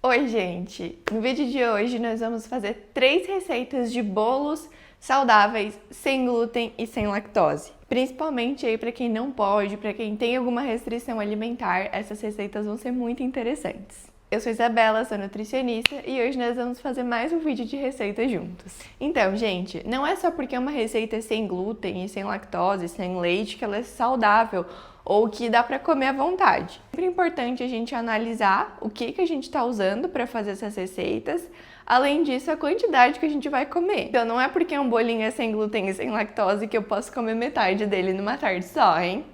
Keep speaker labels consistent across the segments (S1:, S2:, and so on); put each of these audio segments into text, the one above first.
S1: Oi, gente! No vídeo de hoje nós vamos fazer 3 receitas de bolos saudáveis, sem glúten e sem lactose. Principalmente aí para quem não pode, para quem tem alguma restrição alimentar, essas receitas vão ser muito interessantes. Eu sou Isabela, sou nutricionista e hoje nós vamos fazer mais um vídeo de receita juntos. Então, gente, não é só porque uma receita é sem glúten e sem lactose, sem leite, que ela é saudável ou que dá para comer à vontade. É sempre importante a gente analisar o que a gente está usando para fazer essas receitas, além disso, a quantidade que a gente vai comer. Então, não é porque um bolinho é sem glúten e sem lactose que eu posso comer metade dele numa tarde só, hein?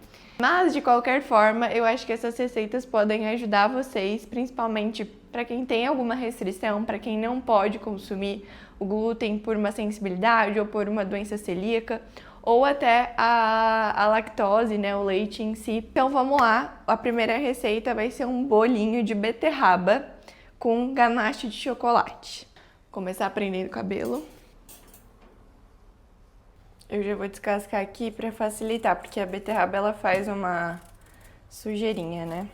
S1: Mas, de qualquer forma, eu acho que essas receitas podem ajudar vocês, principalmente para quem tem alguma restrição, para quem não pode consumir o glúten por uma sensibilidade ou por uma doença celíaca, ou até a lactose, né, o leite em si. Então vamos lá, a primeira receita vai ser um bolinho de beterraba com ganache de chocolate. Vou começar prendendo o cabelo. Eu já vou descascar aqui para facilitar, porque a beterraba ela faz uma sujeirinha, né?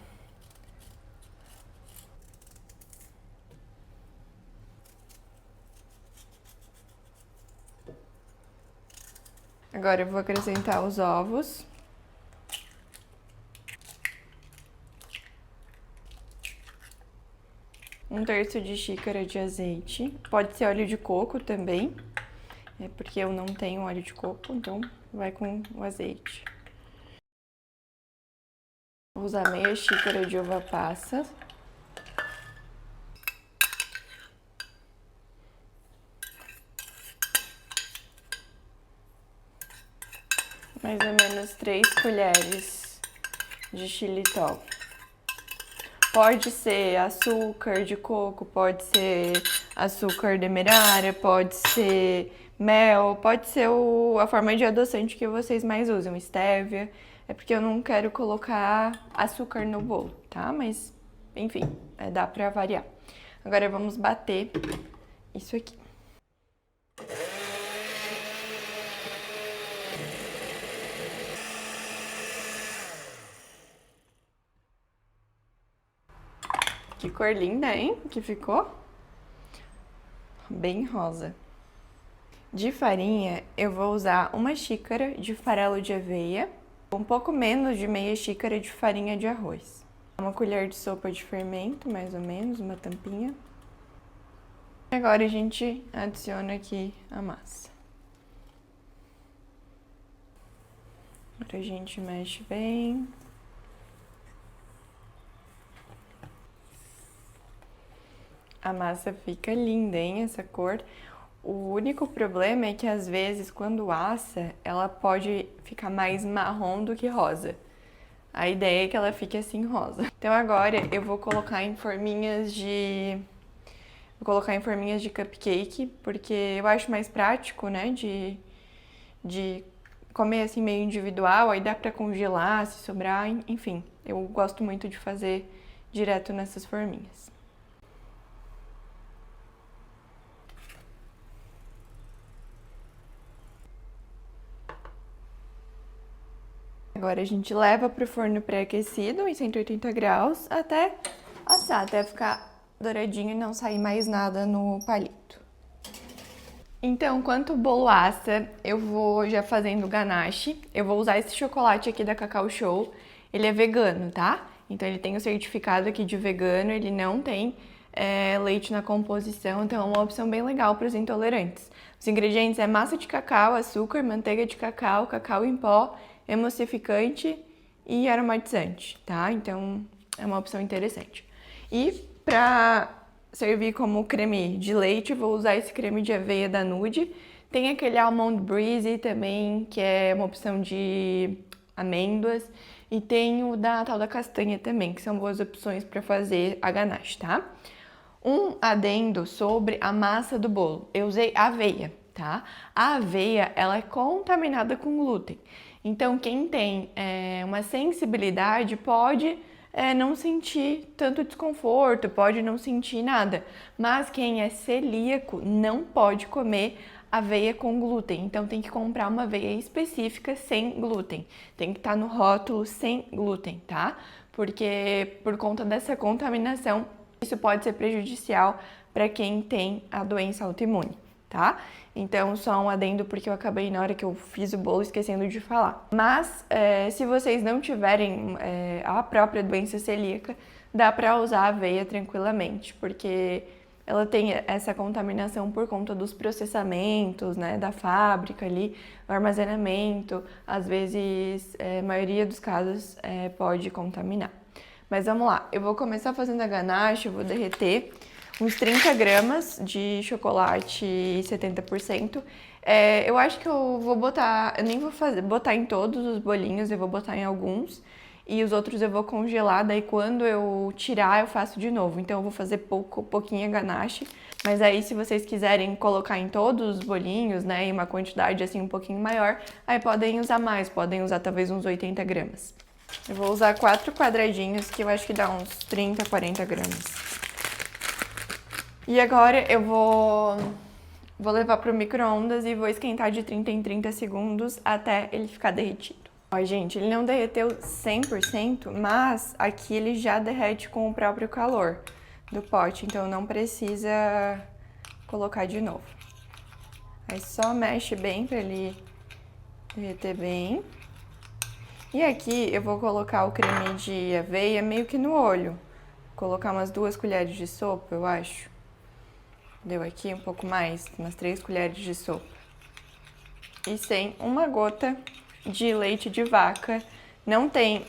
S1: Agora eu vou acrescentar os ovos. Um terço de xícara de azeite. Pode ser óleo de coco também. É porque eu não tenho óleo de coco, então vai com o azeite. Vou usar meia xícara de uva passa. Mais ou menos 3 colheres de xilitol. Pode ser açúcar de coco, pode ser açúcar demerara, pode ser mel, pode ser a forma de adoçante que vocês mais usam, stevia. É porque eu não quero colocar açúcar no bolo, tá? Mas, enfim, dá pra variar. Agora vamos bater isso aqui. Que cor linda, hein? Que ficou bem rosa. De farinha, eu vou usar uma xícara de farelo de aveia, um pouco menos de meia xícara de farinha de arroz. Uma colher de sopa de fermento, mais ou menos, uma tampinha. Agora a gente adiciona aqui a massa. Agora a gente mexe bem. A massa fica linda, hein, essa cor. O único problema é que às vezes quando assa, ela pode ficar mais marrom do que rosa. A ideia é que ela fique assim rosa. Então agora eu vou colocar em forminhas de cupcake, porque eu acho mais prático, né, de comer assim meio individual, aí dá pra congelar, se sobrar, enfim. Eu gosto muito de fazer direto nessas forminhas. Agora a gente leva para o forno pré-aquecido em 180 graus até assar, até ficar douradinho e não sair mais nada no palito. Então, enquanto o bolo assa, eu vou já fazendo o ganache. Eu vou usar esse chocolate aqui da Cacau Show. Ele é vegano, tá? Então ele tem o certificado aqui de vegano, ele não tem leite na composição, então é uma opção bem legal para os intolerantes. Os ingredientes é massa de cacau, açúcar, manteiga de cacau, cacau em pó, emulsificante e aromatizante, tá? Então é uma opção interessante. E para servir como creme de leite, vou usar esse creme de aveia da Nude. Tem aquele Almond Breezy também, que é uma opção de amêndoas. E tem o da tal da castanha também, que são boas opções para fazer a ganache, tá? Um adendo sobre a massa do bolo. Eu usei aveia, tá? A aveia, ela é contaminada com glúten. Então, quem tem uma sensibilidade pode não sentir tanto desconforto, pode não sentir nada. Mas quem é celíaco não pode comer aveia com glúten. Então, tem que comprar uma aveia específica sem glúten. Tem que estar no rótulo sem glúten, tá? Porque por conta dessa contaminação, Isso pode ser prejudicial para quem tem a doença autoimune, tá? Então, só um adendo porque eu acabei na hora que eu fiz o bolo esquecendo de falar. Mas, se vocês não tiverem a própria doença celíaca, dá para usar a aveia tranquilamente, porque ela tem essa contaminação por conta dos processamentos, né, da fábrica ali, o armazenamento, às vezes, a maioria dos casos pode contaminar. Mas vamos lá, eu vou começar fazendo a ganache, eu vou derreter uns 30 gramas de chocolate 70%. Eu acho que eu vou botar, eu nem vou botar em todos os bolinhos, eu vou botar em alguns. E os outros eu vou congelar, daí quando eu tirar eu faço de novo. Então eu vou fazer pouquinha ganache. Mas aí se vocês quiserem colocar em todos os bolinhos, né, em uma quantidade assim um pouquinho maior, aí podem usar mais, podem usar talvez uns 80 gramas. Eu vou usar 4 quadradinhos, que eu acho que dá uns 30, 40 gramas. E agora eu vou levar pro micro-ondas e vou esquentar de 30 em 30 segundos até ele ficar derretido. Ó, gente, ele não derreteu 100%, mas aqui ele já derrete com o próprio calor do pote, então não precisa colocar de novo. Aí só mexe bem pra ele derreter bem. E aqui eu vou colocar o creme de aveia meio que no olho. Vou colocar umas 2 colheres de sopa, eu acho. Deu aqui um pouco mais, umas 3 colheres de sopa. E sem uma gota de leite de vaca. Não tem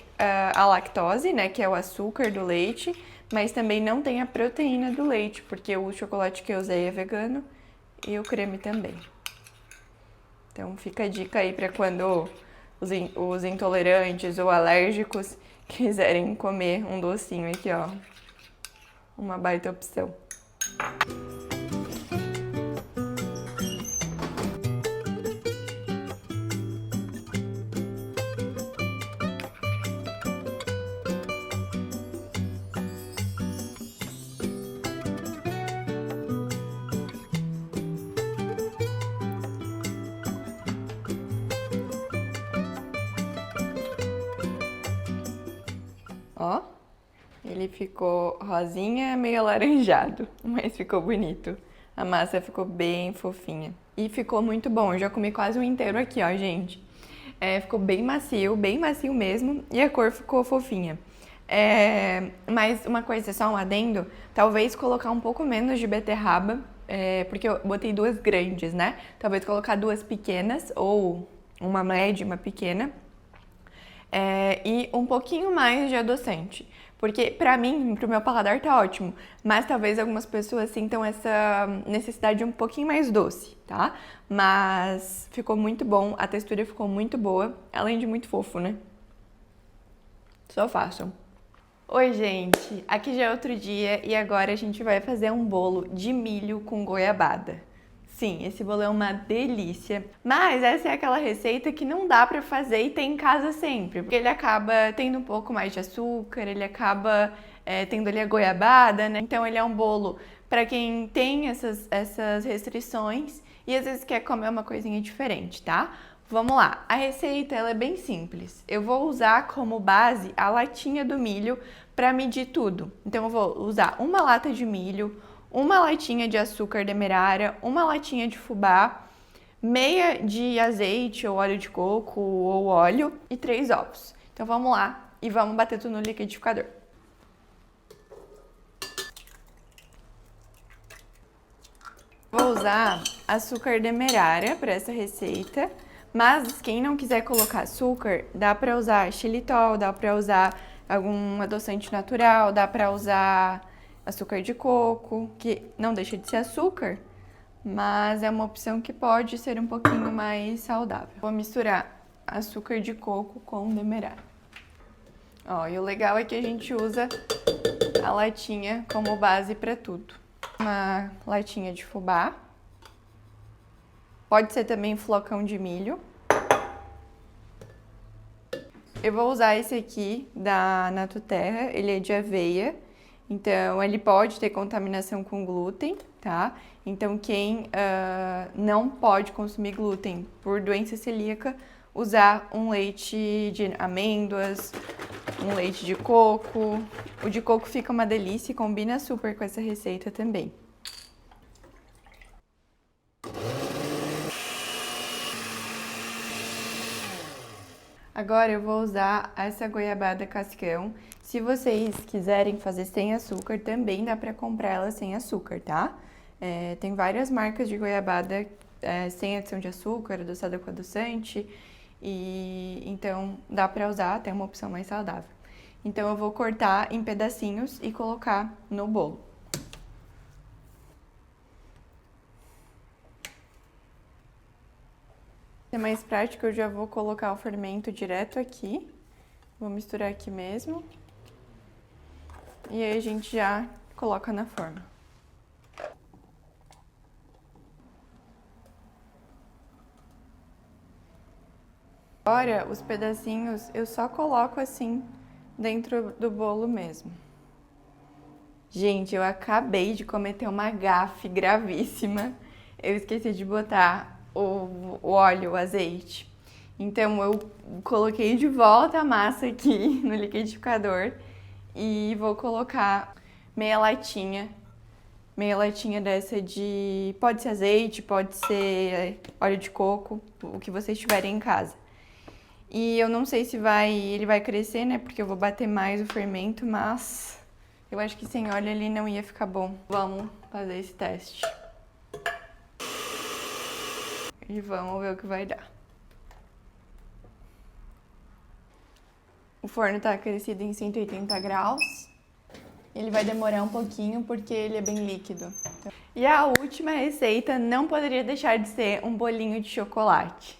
S1: a lactose, né, que é o açúcar do leite, mas também não tem a proteína do leite, porque o chocolate que eu usei é vegano e o creme também. Então fica a dica aí para quando os intolerantes ou alérgicos quiserem comer um docinho aqui, ó. Uma baita opção. Ó, ele ficou rosinha, meio alaranjado, mas ficou bonito. A massa ficou bem fofinha. E ficou muito bom, eu já comi quase o inteiro aqui, ó, gente. Ficou bem macio mesmo, e a cor ficou fofinha. Mas uma coisa, só um adendo, talvez colocar um pouco menos de beterraba, porque eu botei 2 grandes, né? Talvez colocar 2 pequenas, ou uma média, uma pequena. E um pouquinho mais de adoçante. Porque pra mim, pro meu paladar tá ótimo, mas talvez algumas pessoas sintam essa necessidade um pouquinho mais doce, tá? Mas ficou muito bom, a textura ficou muito boa, além de muito fofo, né? Só façam. Oi, gente! Aqui já é outro dia e agora a gente vai fazer um bolo de milho com goiabada. Sim, esse bolo é uma delícia, mas essa é aquela receita que não dá pra fazer e ter em casa sempre, porque ele acaba tendo um pouco mais de açúcar, ele acaba tendo ali a goiabada, né? Então ele é um bolo pra quem tem essas restrições e às vezes quer comer uma coisinha diferente, tá? Vamos lá, a receita ela é bem simples. Eu vou usar como base a latinha do milho pra medir tudo. Então eu vou usar uma lata de milho, uma latinha de açúcar demerara, uma latinha de fubá, meia de azeite ou óleo de coco ou óleo e 3 ovos. Então vamos lá e vamos bater tudo no liquidificador. Vou usar açúcar demerara para essa receita, mas quem não quiser colocar açúcar, dá para usar xilitol, dá para usar algum adoçante natural, dá para usar açúcar de coco, que não deixa de ser açúcar, mas é uma opção que pode ser um pouquinho mais saudável. Vou misturar açúcar de coco com demerara. Ó, e o legal é que a gente usa a latinha como base para tudo. Uma latinha de fubá. Pode ser também flocão de milho. Eu vou usar esse aqui da Natuterra, ele é de aveia. Então, ele pode ter contaminação com glúten, tá? Então, quem não pode consumir glúten por doença celíaca, usar um leite de amêndoas, um leite de coco. O de coco fica uma delícia e combina super com essa receita também. Agora eu vou usar essa goiabada cascão. Se vocês quiserem fazer sem açúcar, também dá pra comprar ela sem açúcar, tá? Tem várias marcas de goiabada sem adição de açúcar, adoçada com adoçante, e então dá pra usar, até uma opção mais saudável. Então eu vou cortar em pedacinhos e colocar no bolo. É mais prático, eu já vou colocar o fermento direto aqui. Vou misturar aqui mesmo. E aí a gente já coloca na forma. Agora, os pedacinhos eu só coloco assim dentro do bolo mesmo. Gente, eu acabei de cometer uma gafe gravíssima. Eu esqueci de botar o óleo, o azeite. Então eu coloquei de volta a massa aqui no liquidificador e vou colocar meia latinha dessa de... Pode ser azeite, pode ser óleo de coco, o que vocês tiverem em casa. E eu não sei se ele vai crescer, né, porque eu vou bater mais o fermento, mas eu acho que sem óleo ele não ia ficar bom. Vamos fazer esse teste. E vamos ver o que vai dar. O forno tá aquecido em 180 graus. Ele vai demorar um pouquinho porque ele é bem líquido. E a última receita não poderia deixar de ser um bolinho de chocolate.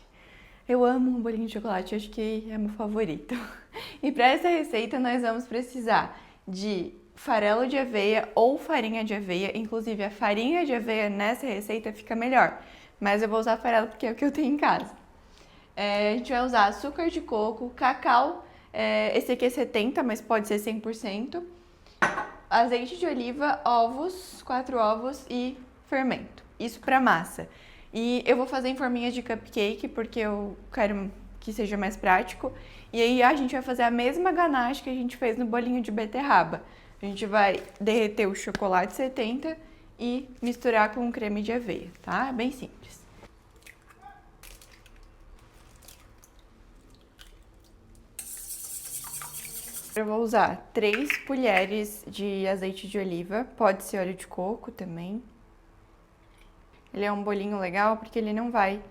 S1: Eu amo um bolinho de chocolate, acho que é meu favorito. E para essa receita nós vamos precisar de farelo de aveia ou farinha de aveia. Inclusive a farinha de aveia nessa receita fica melhor, mas eu vou usar farelo porque é o que eu tenho em casa. A gente vai usar açúcar de coco, cacau, esse aqui é 70, mas pode ser 100%. Azeite de oliva, ovos, 4 ovos e fermento. Isso para massa. E eu vou fazer em forminhas de cupcake, porque eu quero que seja mais prático. E aí a gente vai fazer a mesma ganache que a gente fez no bolinho de beterraba. A gente vai derreter o chocolate 70 e misturar com o creme de aveia, tá? É bem simples. Eu vou usar 3 colheres de azeite de oliva, pode ser óleo de coco também. Ele é um bolinho legal porque ele não vai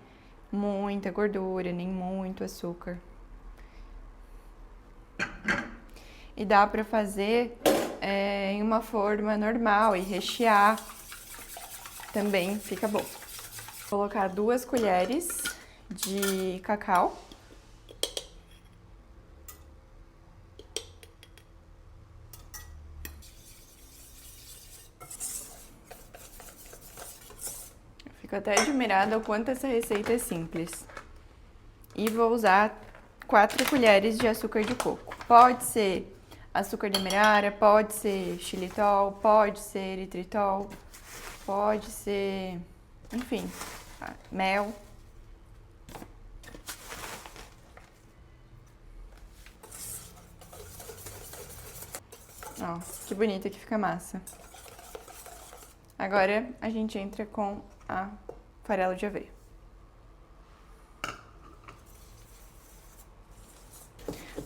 S1: muita gordura, nem muito açúcar. E dá pra fazer em uma forma normal e rechear. Também fica bom. Vou colocar 2 colheres de cacau. Fico até admirada o quanto essa receita é simples. E vou usar 4 colheres de açúcar de coco. Pode ser açúcar demerara, pode ser xilitol, pode ser eritritol, pode ser, enfim, mel. Ó, que bonita que fica a massa. Agora a gente entra com a farelo de aveia.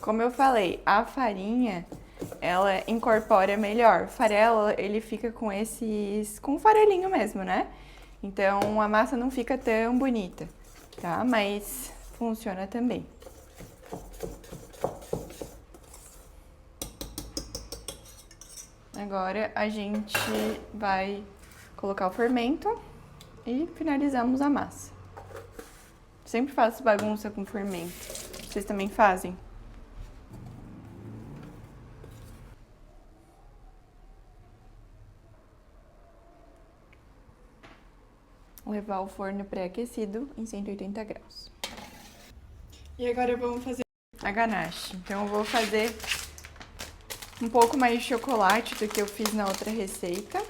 S1: Como eu falei, a farinha, ela incorpora melhor. O farelo, ele fica com com farelinho mesmo, né? Então a massa não fica tão bonita, tá? Mas funciona também. Agora a gente vai colocar o fermento e finalizamos a massa. Sempre faço bagunça com fermento. Vocês também fazem? Levar o forno pré-aquecido em 180 graus. E agora vamos fazer a ganache. Então eu vou fazer um pouco mais de chocolate do que eu fiz na outra receita.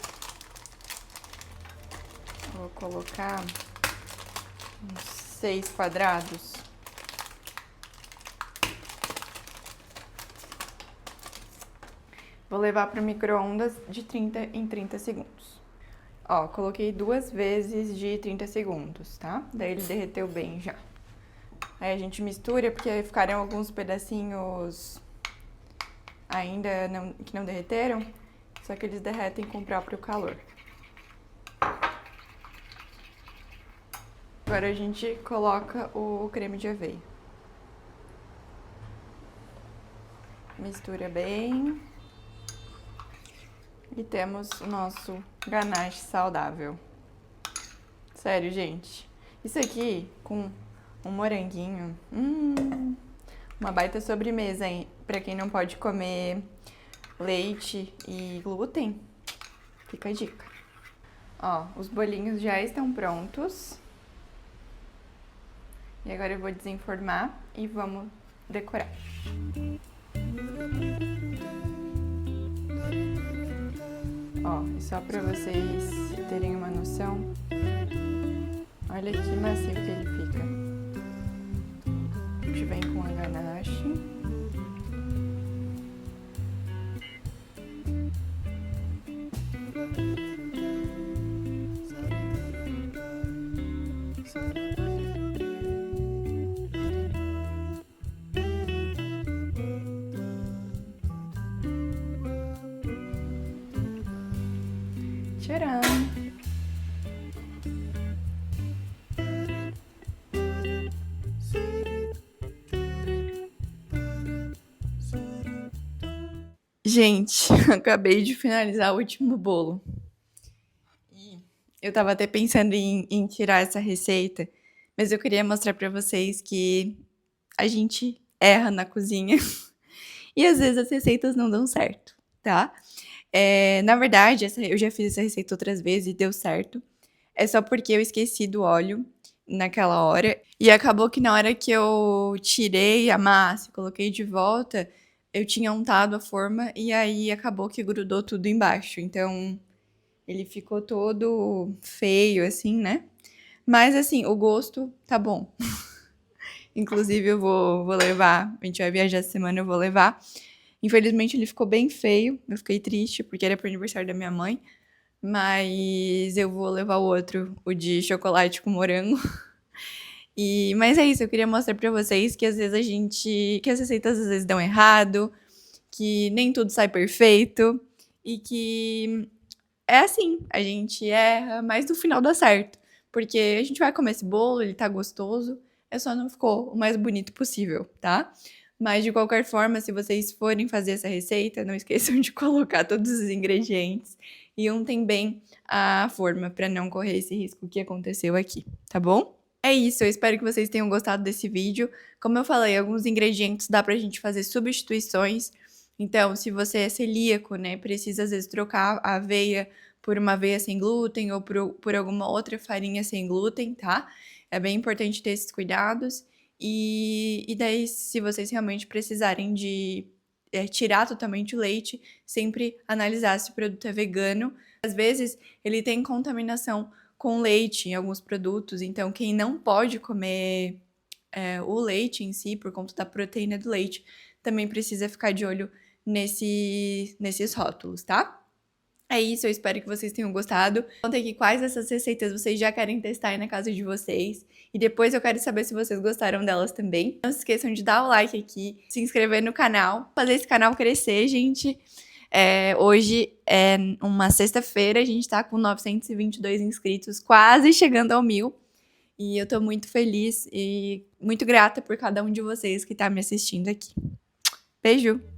S1: Vou colocar uns 6 quadrados. Vou levar para o micro-ondas de 30 em 30 segundos. Ó, coloquei 2 vezes de 30 segundos, tá? Daí ele derreteu bem já. Aí a gente mistura, porque ficaram alguns pedacinhos ainda que não derreteram, só que eles derretem com o próprio calor. Agora a gente coloca o creme de aveia. Mistura bem. E temos o nosso ganache saudável. Sério, gente. Isso aqui com um moranguinho. Uma baita sobremesa, hein? Pra quem não pode comer leite e glúten, fica a dica. Ó, os bolinhos já estão prontos. E agora eu vou desenformar e vamos decorar. Ó, e só pra vocês terem uma noção, olha que macio que ele fica. A gente vem com a ganache. Tcharam! Gente, acabei de finalizar o último bolo. E eu tava até pensando em tirar essa receita, mas eu queria mostrar pra vocês que a gente erra na cozinha e às vezes as receitas não dão certo, tá? Na verdade, eu já fiz essa receita outras vezes e deu certo. É só porque eu esqueci do óleo naquela hora. E acabou que na hora que eu tirei a massa e coloquei de volta, eu tinha untado a forma e aí acabou que grudou tudo embaixo. Então, ele ficou todo feio, assim, né? Mas, assim, o gosto tá bom. Inclusive, eu vou levar, a gente vai viajar essa semana, eu vou levar. Infelizmente, ele ficou bem feio, eu fiquei triste, porque era pro aniversário da minha mãe. Mas eu vou levar o outro, o de chocolate com morango. Mas é isso, eu queria mostrar pra vocês que às vezes que as receitas às vezes dão errado, que nem tudo sai perfeito e que é assim, a gente erra, mas no final dá certo. Porque a gente vai comer esse bolo, ele tá gostoso, só não ficou o mais bonito possível, tá? Mas de qualquer forma, se vocês forem fazer essa receita, não esqueçam de colocar todos os ingredientes e untem bem a forma para não correr esse risco que aconteceu aqui, tá bom? É isso, eu espero que vocês tenham gostado desse vídeo. Como eu falei, alguns ingredientes dá pra gente fazer substituições. Então, se você é celíaco, né, precisa às vezes trocar a aveia por uma aveia sem glúten ou por alguma outra farinha sem glúten, tá? É bem importante ter esses cuidados. E daí, se vocês realmente precisarem de tirar totalmente o leite, sempre analisar se o produto é vegano. Às vezes, ele tem contaminação com leite em alguns produtos, então quem não pode comer o leite em si, por conta da proteína do leite, também precisa ficar de olho nesses rótulos, tá? É isso, eu espero que vocês tenham gostado. Contem aqui quais dessas receitas vocês já querem testar aí na casa de vocês. E depois eu quero saber se vocês gostaram delas também. Não se esqueçam de dar o like aqui, se inscrever no canal, fazer esse canal crescer, gente. Hoje é uma sexta-feira, a gente tá com 922 inscritos, quase chegando ao 1000. E eu tô muito feliz e muito grata por cada um de vocês que tá me assistindo aqui. Beijo!